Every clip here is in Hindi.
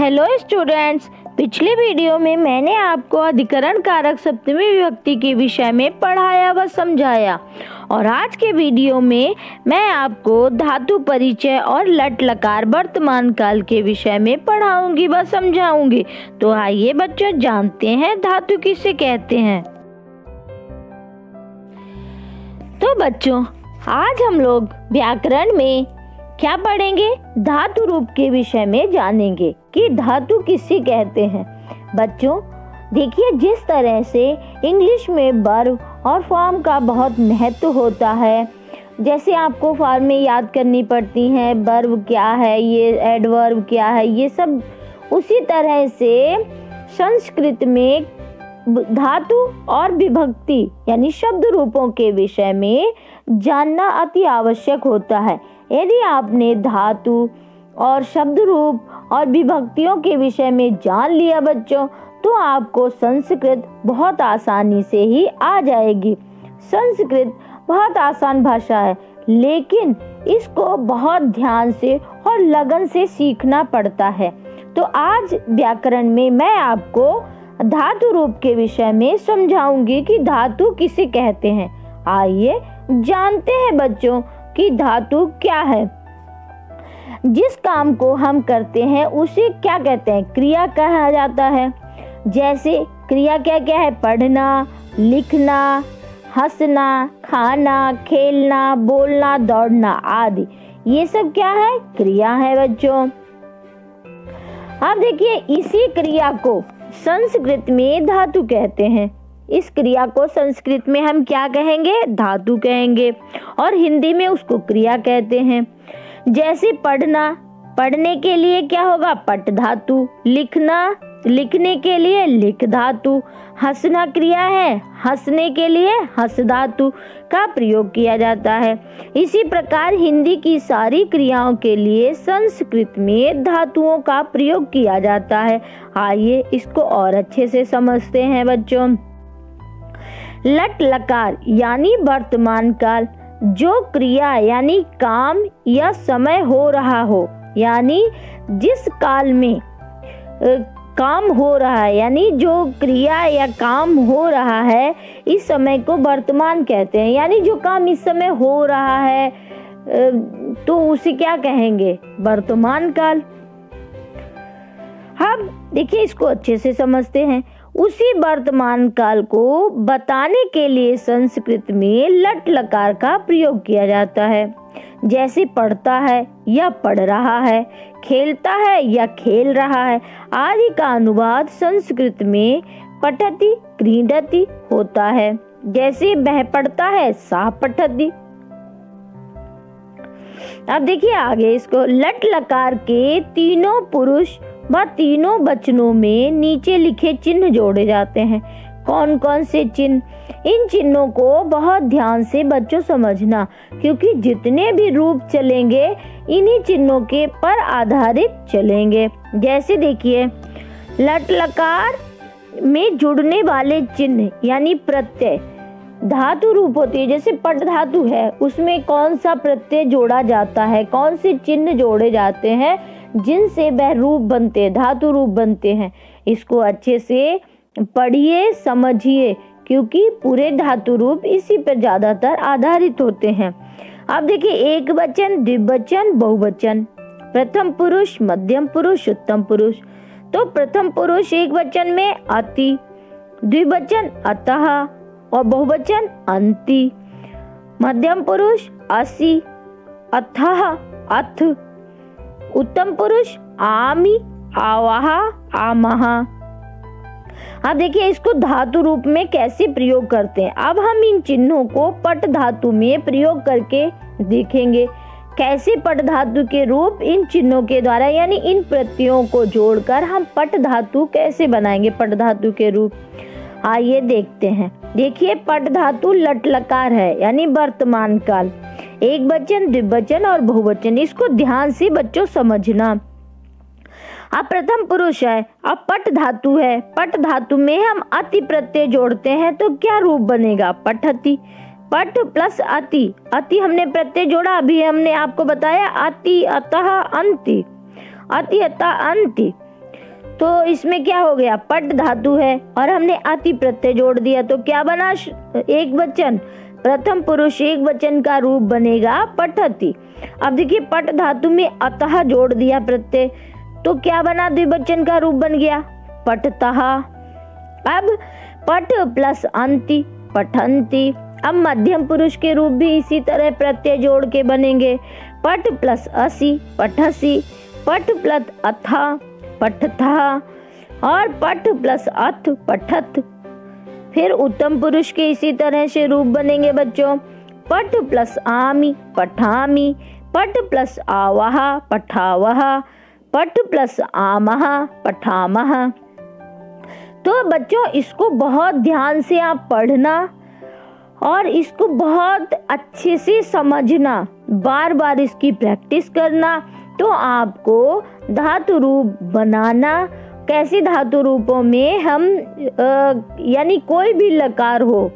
हेलो स्टूडेंट्स, पिछले वीडियो में मैंने आपको अधिकरण कारक सप्तमी विभक्ति के विषय में पढ़ाया व समझाया और आज के वीडियो में मैं आपको धातु परिचय और लट लकार वर्तमान काल के विषय में पढ़ाऊंगी व समझाऊंगी। तो आइए बच्चों जानते हैं धातु किसे कहते हैं। तो बच्चों आज हम लोग व्याकरण में क्या पढ़ेंगे, धातु रूप के विषय में जानेंगे कि धातु किसे कहते हैं। बच्चों देखिए, जिस तरह से इंग्लिश में वर्ब और फॉर्म का बहुत महत्व होता है, जैसे आपको फॉर्म में याद करनी पड़ती हैं, वर्ब क्या है, ये एडवर्ब क्या है, ये सब उसी तरह से संस्कृत में धातु और विभक्ति यानी शब्द रूपों के विषय में जानना अति आवश्यक होता है। यदि आपने धातु और शब्द रूप और विभक्तियों के विषय में जान लिया बच्चों, तो आपको संस्कृत बहुत आसानी से ही आ जाएगी। संस्कृत बहुत आसान भाषा है, लेकिन इसको बहुत ध्यान से और लगन से सीखना पड़ता है। तो आज व्याकरण में मैं आपको धातु रूप के विषय में समझाऊंगी कि धातु किसे कहते हैं। आइए जानते हैं बच्चों कि धातु क्या है। जिस काम को हम करते हैं उसे क्या कहते हैं, क्रिया कहा जाता है। जैसे क्रिया क्या क्या है, पढ़ना, लिखना, हंसना, खाना, खेलना, बोलना, दौड़ना आदि, ये सब क्या है, क्रिया है बच्चों। अब देखिए, इसी क्रिया को संस्कृत में धातु कहते हैं। इस क्रिया को संस्कृत में हम क्या कहेंगे, धातु कहेंगे, और हिंदी में उसको क्रिया कहते हैं। जैसे पढ़ना, पढ़ने के लिए क्या होगा, पट धातु। लिखना, लिखने के लिए लिख धातु। हंसना क्रिया है, हंसने के लिए हंस धातु का प्रयोग किया जाता है। इसी प्रकार हिंदी की सारी क्रियाओं के लिए संस्कृत में धातुओं का प्रयोग किया जाता है। आइए इसको और अच्छे से समझते हैं बच्चों। लट लकार यानी वर्तमान काल, जो क्रिया यानी काम या समय हो रहा हो, यानी जिस काल में काम हो रहा है, यानी जो क्रिया या काम हो रहा है, इस समय को वर्तमान कहते हैं। यानी जो काम इस समय हो रहा है तो उसे क्या कहेंगे, वर्तमान काल। अब देखिए इसको अच्छे से समझते हैं। उसी वर्तमान काल को बताने के लिए संस्कृत में लट लकार का प्रयोग किया जाता है। जैसे पढ़ता है या पढ़ रहा है, खेलता है या खेल रहा है आदि का अनुवाद संस्कृत में पठति क्रीडति होता है। जैसे वह पढ़ता है, सा पठति। अब देखिए आगे इसको, लट लकार के तीनों पुरुष व तीनों वचनों में नीचे लिखे चिन्ह जोड़े जाते हैं। कौन कौन से चिन्ह, इन चिन्हों को बहुत ध्यान से बच्चों समझना, क्योंकि जितने भी रूप चलेंगे इन्हीं चिन्हों के पर आधारित चलेंगे। जैसे देखिए, लट लकार में जुड़ने वाले चिन्ह यानी प्रत्यय धातु रूप होती है। जैसे पट धातु है, उसमें कौन सा प्रत्यय जोड़ा जाता है, कौन से चिन्ह जोड़े जाते हैं जिनसे वह रूप बनते हैं, धातु रूप बनते हैं। इसको अच्छे से पढ़िए, समझिए, क्योंकि पूरे धातु रूप इसी पर ज्यादातर आधारित होते हैं। अब देखिए, एक वचन, द्विवचन, बहुवचन, प्रथम पुरुष, मध्यम पुरुष, उत्तम पुरुष। तो प्रथम पुरुष एक वचन में अति, द्विवचन अतः और बहुवचन अंति। मध्यम पुरुष असि, अथः, अथ। उत्तम पुरुष आमि, आवाह, आमह। अब देखिए इसको धातु रूप में कैसे प्रयोग करते हैं। अब हम इन चिन्हों को पट धातु में प्रयोग करके देखेंगे, कैसे पट धातु के रूप इन चिन्हों के द्वारा यानी इन प्रत्ययों को जोड़कर हम पट धातु कैसे बनाएंगे, पट धातु के रूप। आइए देखते हैं। देखिए, पट धातु लट लकार है यानी वर्तमान काल, एक वचन, द्विवचन और बहुवचन। इसको ध्यान से बच्चों समझना। अब प्रथम पुरुष है, अब पट धातु है, पट धातु में हम अति प्रत्यय जोड़ते हैं तो क्या रूप बनेगा, पठति। पट प्लस अति, अति हमने प्रत्यय जोड़ा, अभी हमने आपको बताया अति, अतः, अंति, अति, अतः, अंति। तो इसमें क्या हो गया, पट धातु है और हमने अति प्रत्यय जोड़ दिया तो क्या बना, एक वचन, प्रथम पुरुष एक वचन का रूप बनेगा पठति। अब देखिए पट धातु में अतः जोड़ दिया प्रत्यय तो क्या बना, द्विवचन का रूप बन गया पठतः। अब पट प्लस अंति पठन्ति। अब मध्यम पुरुष के रूप भी इसी तरह प्रत्यय जोड़ के बनेंगे, पट प्लस असि पठसि, पट प्लस अथा पठथा और पट प्लस अथ पठत। फिर उत्तम पुरुष के इसी तरह से रूप बनेंगे बच्चों, पट प्लस आमि पठामि, पट प्लस आवह पठावह, पट प्लस आमह पठामह। तो बच्चों इसको बहुत ध्यान से आप पढ़ना और इसको बहुत अच्छे से समझना, बार बार इसकी प्रैक्टिस करना तो आपको धातु रूप बनाना। कैसे धातु रूपों में हम यानी कोई भी लकार हो,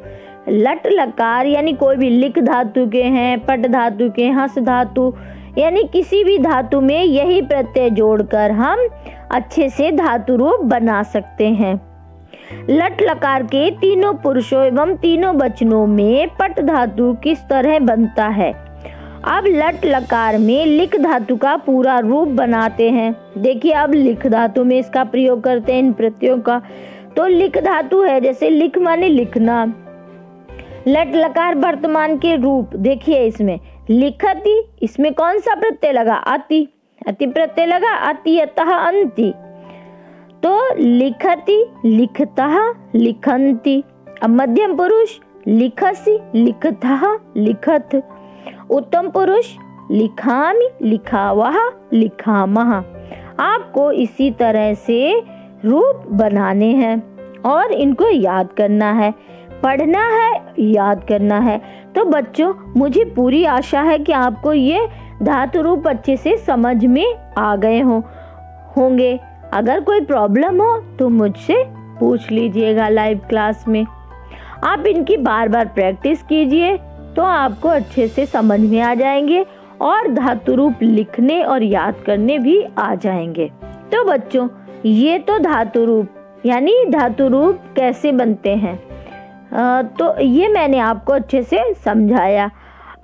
लट लकार यानी कोई भी लिख धातु के हैं, पट धातु के, हंस धातु यानी किसी भी धातु में यही प्रत्यय जोड़कर हम अच्छे से धातु रूप बना सकते हैं। लट लकार के तीनों पुरुषों एवं तीनों वचनों में पट धातु किस तरह बनता है। अब लट लकार में लिख धातु का पूरा रूप बनाते हैं। देखिए अब लिख धातु में इसका प्रयोग करते हैं इन प्रत्ययों का। तो लिख धातु है, जैसे लिख माने लिखना। लट लकार वर्तमान के रूप देखिए इसमें लिखति, इसमें कौन सा प्रत्यय लगा, अति, अति प्रत्यय लगा, अति अतः अंति। तो लिखति लिखतः लिखन्ति। अब मध्यम पुरुष लिखसि लिखतः लिखत। उत्तम पुरुष लिखामि लिखावह लिखामह। आपको इसी तरह से रूप बनाने हैं और इनको याद करना है, पढ़ना है, याद करना है। तो बच्चों मुझे पूरी आशा है कि आपको ये धातु रूप अच्छे से समझ में आ गए होंगे। अगर कोई प्रॉब्लम हो तो मुझसे पूछ लीजिएगा लाइव क्लास में। आप इनकी बार बार प्रैक्टिस कीजिए तो आपको अच्छे से समझ में आ जाएंगे और धातु रूप लिखने और याद करने भी आ जाएंगे। तो बच्चों ये तो धातु रूप यानी धातु रूप कैसे बनते हैं तो ये मैंने आपको अच्छे से समझाया।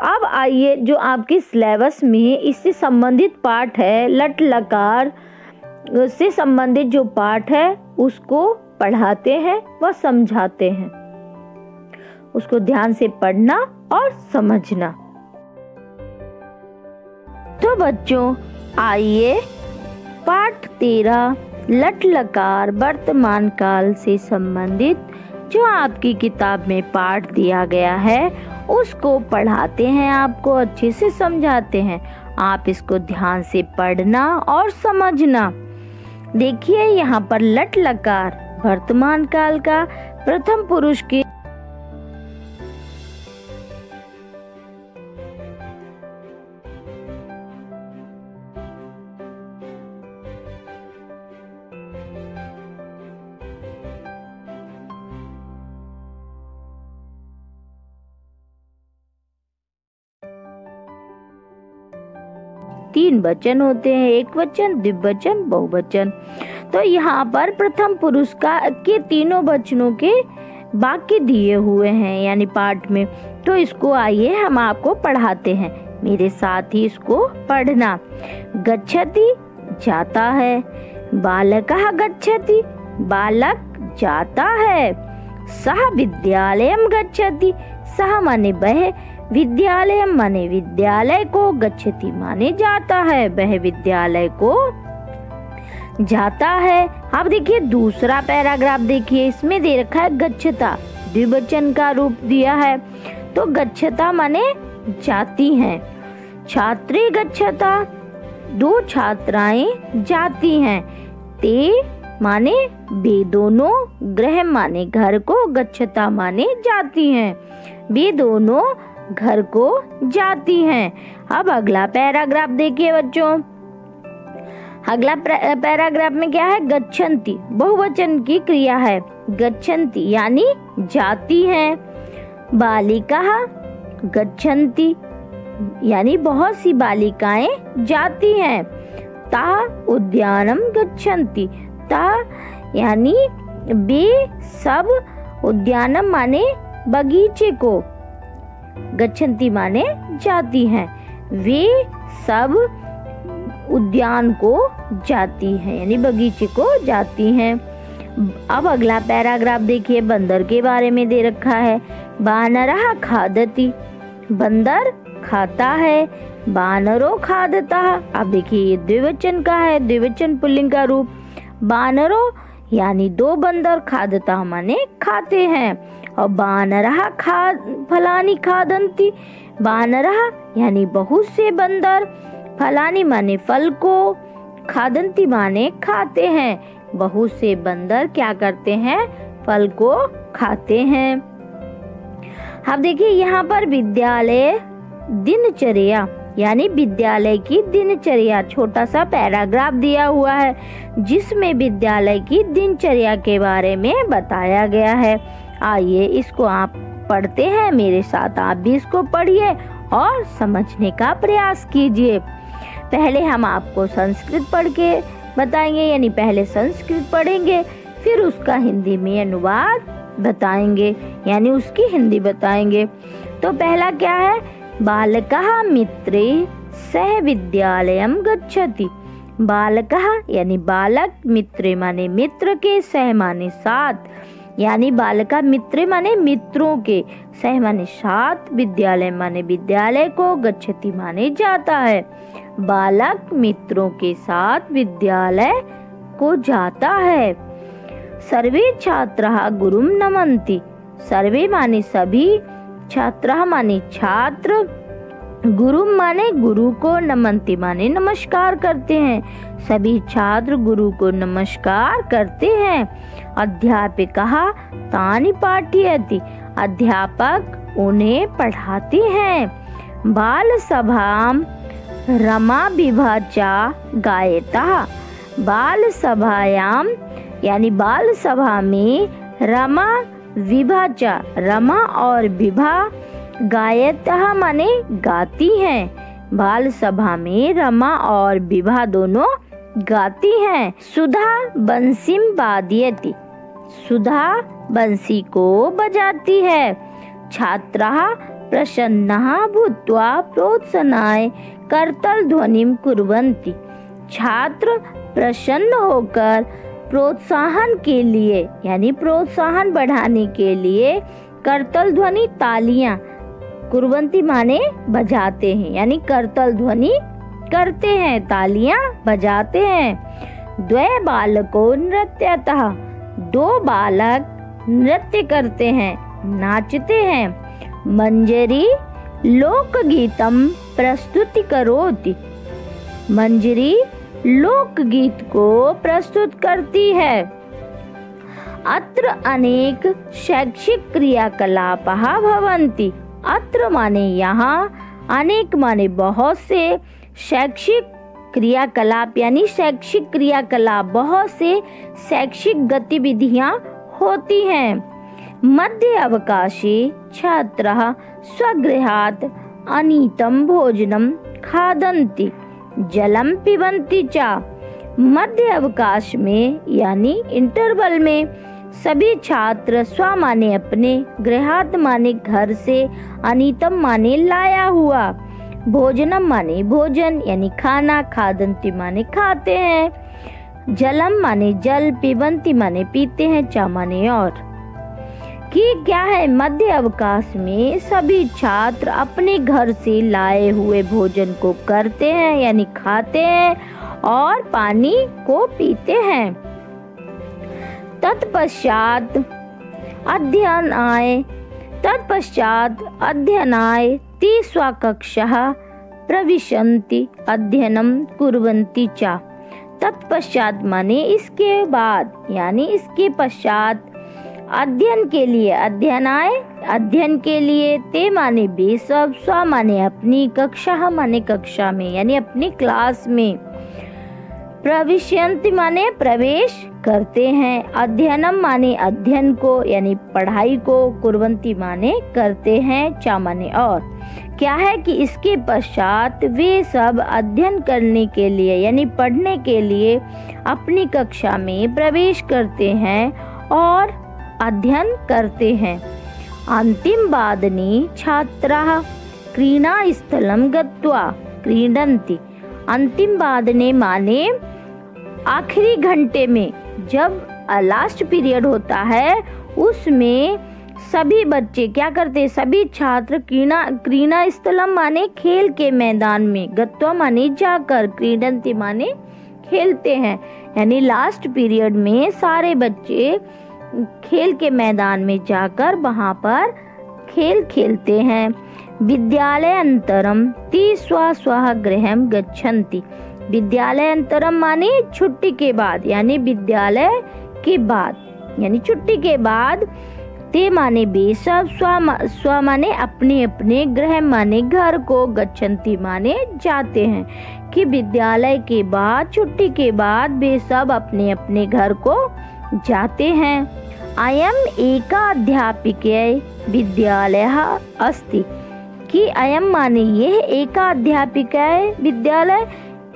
अब आइए जो आपके सिलेबस में इससे संबंधित पाठ है, लट लकार से संबंधित जो पाठ है उसको पढ़ाते हैं व समझाते हैं। उसको ध्यान से पढ़ना और समझना। तो बच्चों आइए पाठ 13 लट लकार वर्तमान काल से संबंधित जो आपकी किताब में पाठ दिया गया है उसको पढ़ाते हैं, आपको अच्छे से समझाते हैं। आप इसको ध्यान से पढ़ना और समझना। देखिए यहाँ पर लट लकार वर्तमान काल का प्रथम पुरुष के तीन वचन होते हैं, एक वचन, द्विवचन, बहुवचन। तो यहाँ पर प्रथम पुरुष के तीनों वचनों के वाक्य दिए हुए हैं यानी पाठ में। तो इसको आइए हम आपको पढ़ाते हैं, मेरे साथ ही इसको पढ़ना। गच्छति जाता है, बालकः गच्छति बालक जाता है, सः विद्यालयं गच्छति, सः माने वह, विद्यालय माने विद्यालय को, गच्छति माने जाता है, वह विद्यालय को जाता है। अब देखिए दूसरा पैराग्राफ देखिए, इसमें दे रखा है गच्छता, द्विवचन का रूप दिया है। तो गच्छता माने जाती हैं। छात्रे गच्छता, दो छात्राएं जाती हैं। ते माने वे दोनों, गृह माने घर को, गच्छता माने जाती हैं, वे दोनों घर को जाती हैं। अब अगला पैराग्राफ देखिए बच्चों। अगला पैराग्राफ में क्या है, गच्छन्ति बहुवचन की क्रिया है, गच्छन्ति यानी जाती हैं। बालिका गच्छन्ति यानी बहुत सी बालिकाएं जाती हैं। ता उद्यानम गच्छन्ति, यानी वे सब उद्यानम माने बगीचे को, गच्छन्ति माने जाती हैं, वे सब उद्यान को जाती हैं यानी बगीचे को जाती हैं। अब अगला पैराग्राफ देखिए, बंदर के बारे में दे रखा है। बानरः खादति, बंदर खाता है। बानरो खादतः, अब देखिए ये द्विवचन का है, द्विवचन पुल्लिंग का रूप। बानरो यानी दो बंदर, खादतः माने खाते हैं। और बानरः फलानि खादन्ति, बानरः यानी बहुत से बंदर, फलानि माने फल को, खादन्ति माने खाते हैं। बहुत से बंदर क्या करते हैं, फल को खाते हैं। अब देखिए यहाँ पर विद्यालय दिनचर्या यानी विद्यालय की दिनचर्या, छोटा सा पैराग्राफ दिया हुआ है जिसमें विद्यालय की दिनचर्या के बारे में बताया गया है। आइए इसको आप पढ़ते हैं, मेरे साथ आप भी इसको पढ़िए और समझने का प्रयास कीजिए। पहले हम आपको संस्कृत पढ़ के बताएंगे, यानी पहले संस्कृत पढ़ेंगे, फिर उसका हिंदी में अनुवाद बताएंगे, यानी उसकी हिंदी बताएंगे। तो पहला क्या है, बालकः मित्रे सह विद्यालयम गच्छति। बालकः यानी बालक, मित्रे माने मित्र के, सह माने साथ, यानी बालका मित्रे माने मित्रों के, सह माने साथ, विद्यालय माने विद्यालय को, गच्छति माने जाता है। बालक मित्रों के साथ विद्यालय को जाता है। सर्वे छात्राः गुरुम नमन्ति, सर्वे माने सभी, छात्राः माने छात्र, गुरु माने गुरु को, नमन्ति माने नमस्कार करते हैं। सभी छात्र गुरु को नमस्कार करते हैं। अध्यापिकाः तानि पाठयति, अध्यापक उन्हें पढ़ाते हैं। बाल सभाम रमा विभाचा गायतः, बाल सभायाम यानी बाल सभा में रमा विभाचा, रमा और विभा, गायतः माने गाती हैं। बाल सभा में रमा और विभा दोनों गाती हैं। सुधा बंसीम वादयति, सुधा बंसी को बजाती है। छात्राः प्रसन्नाः भूत्वा प्रोत्साहनाय करतल ध्वनिं कुर्वन्ति, छात्र प्रसन्न होकर प्रोत्साहन के लिए यानी प्रोत्साहन बढ़ाने के लिए करतल ध्वनि तालियां, कुर्वन्ति माने बजाते हैं, यानी करतल ध्वनि करते हैं, तालियां बजाते हैं। द्वे बालको नृत्यतः, दो बालक नृत्य करते हैं, नाचते हैं। मंजरी लोकगीतम प्रस्तुति करोति, मंजरी लोकगीत को प्रस्तुत करती है। अत्र अनेक शैक्षिक क्रियाकलापः भवन्ति, अत्र माने यहाँ, अनेक माने बहुत से, शैक्षिक क्रियाकलाप यानी शैक्षिक क्रियाकलाप, बहुत से शैक्षिक गतिविधियाँ होती हैं। मध्य अवकाशे छात्राः स्वगृहात् अनीतं भोजनं खादन्ति, जलम पिबन्ति च। मध्य अवकाश में यानी इंटरवल में सभी छात्र स्व माने अपने, गृहात माने घर से, अनीतम माने लाया हुआ, भोजनम माने भोजन यानी खाना, खादन्ति माने खाते हैं, जलम माने जल, पिबन्ति माने पीते हैं, चा माने और। कि क्या है, मध्य अवकाश में सभी छात्र अपने घर से लाए हुए भोजन को करते हैं यानी खाते हैं और पानी को पीते हैं। तत्पश्चात अध्ययनाय ते स्वकक्षः प्रविशन्ति अध्ययनं कुर्वन्ति च। तत्पश्चात माने इसके बाद यानी इसके पश्चात, अध्ययन के लिए, अध्ययनाय अध्ययन के लिए, ते माने वे सब, स्व माने अपनी, कक्षा माने कक्षा में यानी अपनी क्लास में, प्रविशन्ति माने प्रवेश करते हैं, अध्ययनम माने अध्ययन को यानी पढ़ाई को, कुर्वन्ति माने करते हैं, चा माने और। क्या है कि इसके पश्चात वे सब अध्ययन करने के लिए यानी पढ़ने के लिए अपनी कक्षा में प्रवेश करते हैं और अध्ययन करते हैं। अंतिम वादने छात्राः क्रीडास्थलं गत्वा क्रीडन्ति। अंतिम वादने माने आखिरी घंटे में, जब लास्ट पीरियड होता है उसमें सभी बच्चे क्या करते हैं, सभी छात्र क्रीड़ा स्थलम माने खेल के मैदान में, गत्वा माने जाकर, क्रीडन्ति माने खेलते हैं, यानी लास्ट पीरियड में सारे बच्चे खेल के मैदान में जाकर वहां पर खेल खेलते हैं। विद्यालयांतरम ते स्व गृहं गच्छन्ति। विद्यालयांतरम माने छुट्टी के बाद, यानी विद्यालय के बाद, यानी छुट्टी के बाद, ते माने वे सब, स्व माने अपने अपने, गृह माने घर को, गच्छन्ति माने जाते हैं, कि विद्यालय के बाद, छुट्टी के बाद वे सब अपने अपने घर को जाते हैं। अयम एका अध्यापिके विद्यालयः अस्ति। कि अयम माने यह, एका अध्यापिका विद्यालय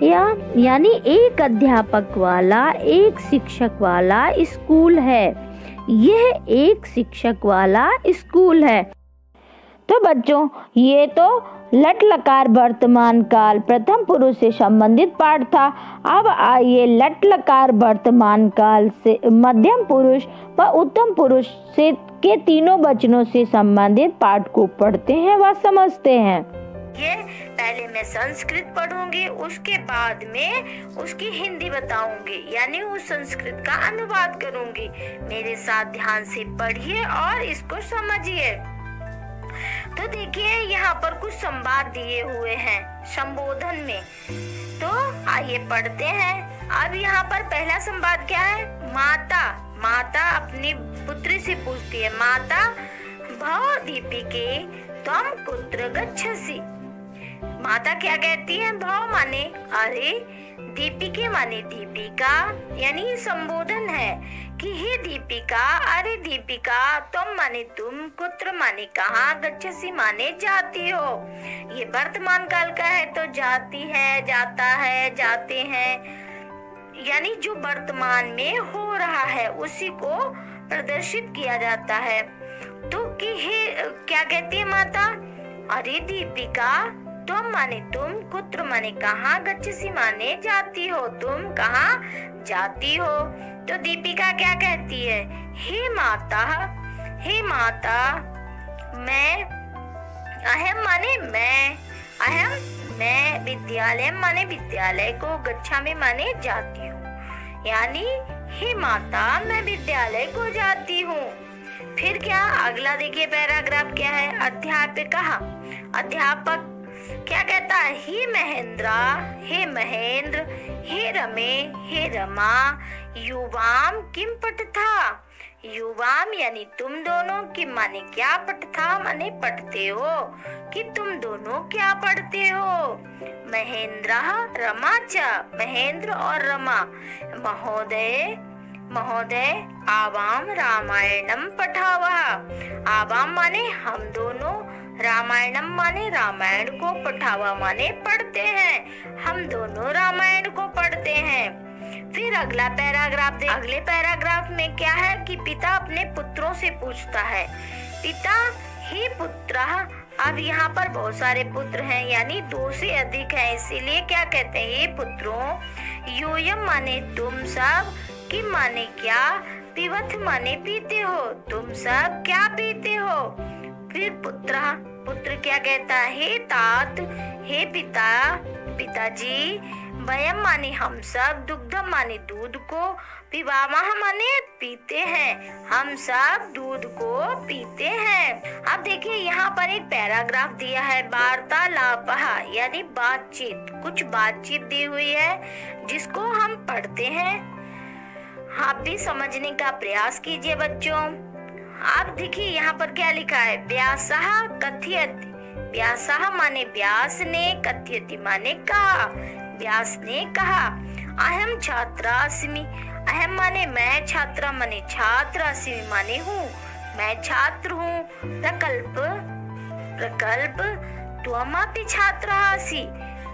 यानी एक अध्यापक वाला, एक शिक्षक वाला स्कूल है। यह एक शिक्षक वाला स्कूल है। तो बच्चों, ये तो लट लकार वर्तमान काल प्रथम पुरुष से संबंधित पाठ था। अब आइए लट लकार वर्तमान काल से मध्यम पुरुष व उत्तम पुरुष से के तीनों वचनों से संबंधित पाठ को पढ़ते हैं व समझते हैं। ये पहले मैं संस्कृत पढ़ूंगी, उसके बाद में उसकी हिंदी बताऊंगी, यानी उस संस्कृत का अनुवाद करूंगी। मेरे साथ ध्यान से पढ़िए और इसको समझिए। तो देखिए, यहाँ पर कुछ संवाद दिए हुए हैं संबोधन में, तो आइए पढ़ते हैं। अब यहाँ पर पहला संवाद क्या है? माता अपनी पुत्री से पूछती है, माता भव दीपिके त्वं कुत्र गच्छसि। माता क्या कहती है? भव माने अरे, दीपिके माने दीपिका, यानी संबोधन है कि हे दीपिका, अरे दीपिका, तुम माने तुम, कुत्र माने कहाँ, गच्छसि माने जाती हो। ये वर्तमान काल का है, तो जाती है, जाता है, जाते हैं, यानी जो वर्तमान में हो रहा है उसी को प्रदर्शित किया जाता है। तो कि हे क्या कहती है माता? अरे दीपिका, तुम माने तुम, कुत्र माने कहाँ, गच्छसि माने जाती हो, तुम कहाँ जाती हो। तो दीपिका क्या कहती है? हे माता, मैं, अहम माने मैं, विद्यालय माने विद्यालय को, गच्छामि माने जाती हूँ, यानी हे माता, मैं विद्यालय को जाती हूँ। फिर क्या अगला देखिए पैराग्राफ क्या है? अध्यापक क्या कहता है? हे महेंद्र, हे रमे, हे रमा, युवाम किम पठथा। युवाम यानी तुम दोनों, किम माने क्या, पठथा माने पढ़ते हो, कि तुम दोनों क्या पढ़ते हो। महेंद्र रमा च, महेंद्र और रमा। महोदय आवाम रामायणम पठावः। आवाम माने हम दोनों, रामायणम माने रामायण को, पठावा माने पढ़ते हैं, हम दोनों रामायण को पढ़ते हैं। फिर अगला पैराग्राफ अगले पैराग्राफ में क्या है कि पिता अपने पुत्रों से पूछता है, पिता हे पुत्रः। अब यहाँ पर बहुत सारे पुत्र हैं, यानी 2 से अधिक हैं, इसीलिए क्या कहते हैं? ये पुत्रों। यूयम माने तुम सब, किम माने क्या, पिबथ माने पीते हो, तुम सब क्या पीते हो। फिर पुत्र क्या कहता है? हे तात, हे पिताजी, वयम माने हम सब, दुग्धम माने दूध को, पिबामः माने पीते हैं, हम सब दूध को पीते हैं। अब देखिए यहाँ पर एक पैराग्राफ दिया है, वार्तालापः यानी बातचीत, कुछ बातचीत दी हुई है जिसको हम पढ़ते हैं। आप भी समझने का प्रयास कीजिए बच्चों। आप देखिए यहाँ पर क्या लिखा है? व्यासः कथयति। व्यासः माने व्यास ने, कथयति माने कहा, व्यास ने कहा। अहम छात्रा अस्मि। अहम माने मैं, छात्रा माने छात्र, अस्मि माने हूँ, मैं छात्र हूँ। प्रकल्प प्रकल्प त्वमपि छात्रः असि।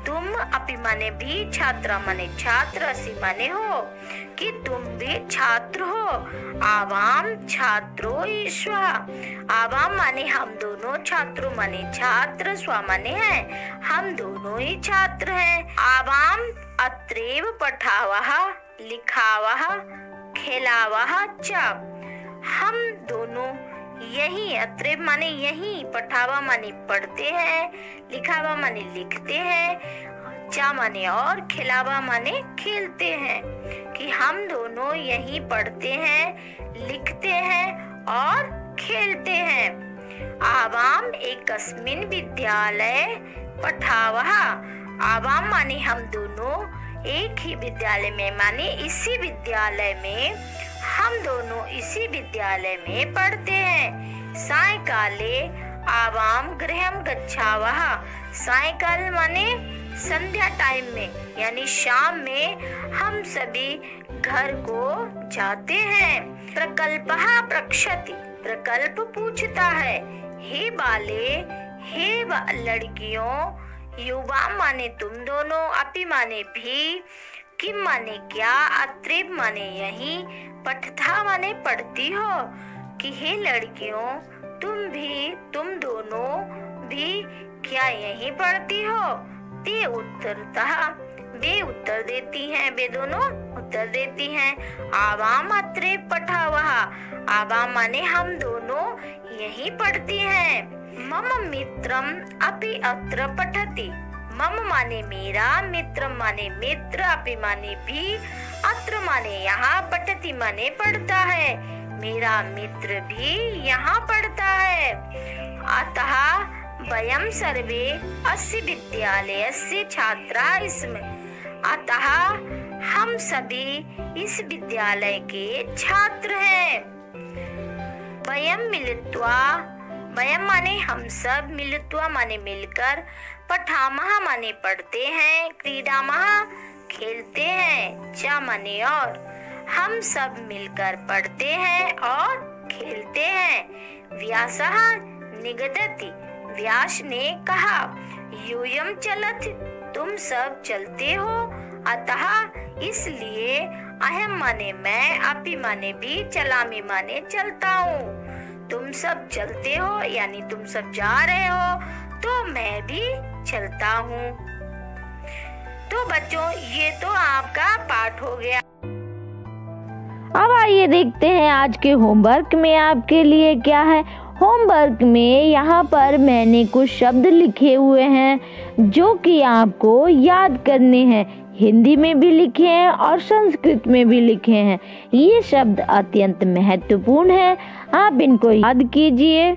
तुम अपि माने भी, छात्रा माने छात्र, असि माने हो कि तुम भी छात्र हो। आवाम छात्रो ईश्वा। आवाम माने हम दोनों, छात्रों माने छात्र, स्वा माने है हम दोनों ही छात्र हैं। आवाम अत्रैव पठावः लिखावः खेलावः च। हम दोनों यही, अत्रैव माने यही, पठावा माने पढ़ते हैं, लिखावा माने लिखते हैं, चा माने और, खिलावा माने खेलते हैं, कि हम दोनों यही पढ़ते हैं, लिखते हैं और खेलते हैं। आवाम एकस्मिन् विद्यालये पठावः। आवाम माने हम दोनों एक ही विद्यालय में, माने इसी विद्यालय में, हम दोनों इसी विद्यालय में पढ़ते हैं। सायंकाले आवाम गृहं गच्छावः। सायंकाल माने संध्या टाइम में, यानी शाम में हम सभी घर को जाते हैं। प्रकल्पः पृच्छति। प्रकल्प पूछता है। हे बाले, हे लड़कियों, युवा माने तुम दोनों, अपि माने भी, किम माने क्या, अत्रैव माने यही, पठता माने पढ़ती हो, कि हे लड़कियों तुम दोनों भी क्या यही पढ़ती हो। ते उत्तरतः, वे उत्तर देती हैं, वे दोनों उत्तर देती हैं। आवाम अत्रैव पठावः। आवाम माने हम दोनों यही पढ़ती हैं। मम मित्रम अपि अत्र पठति। मम माने मेरा, मित्र माने मित्र, अपि माने भी, अत्र माने यहाँ, पठति माने पढ़ता है, मेरा मित्र भी यहाँ पढ़ता है। अतः वयं सर्वे अस्य विद्यालयस्य छात्राः स्मः। अतः हम सभी इस विद्यालय के छात्र हैं। वयं मिलित्वा, वयं माने हम सब, मिलित्वा माने मिलकर, पठामः माने पढ़ते हैं, क्रीडामः खेलते हैं, च माने और, हम सब मिलकर पढ़ते हैं और खेलते हैं। व्यासः निगदति। व्यास ने कहा। यूयं चलति। तुम सब चलते हो। अतः इसलिए, अहम माने मैं, अपि माने भी, चलामि माने चलता हूँ। तुम सब चलते हो यानी तुम सब जा रहे हो, तो मैं भी चलता हूँ। तो बच्चों, ये तो आपका पाठ हो गया। अब आइए देखते हैं आज के होमवर्क में आपके लिए क्या है। होमवर्क में यहाँ पर मैंने कुछ शब्द लिखे हुए हैं जो कि आपको याद करने हैं। हिंदी में भी लिखे हैं और संस्कृत में भी लिखे हैं। ये शब्द अत्यंत महत्वपूर्ण है, आप इनको याद कीजिए।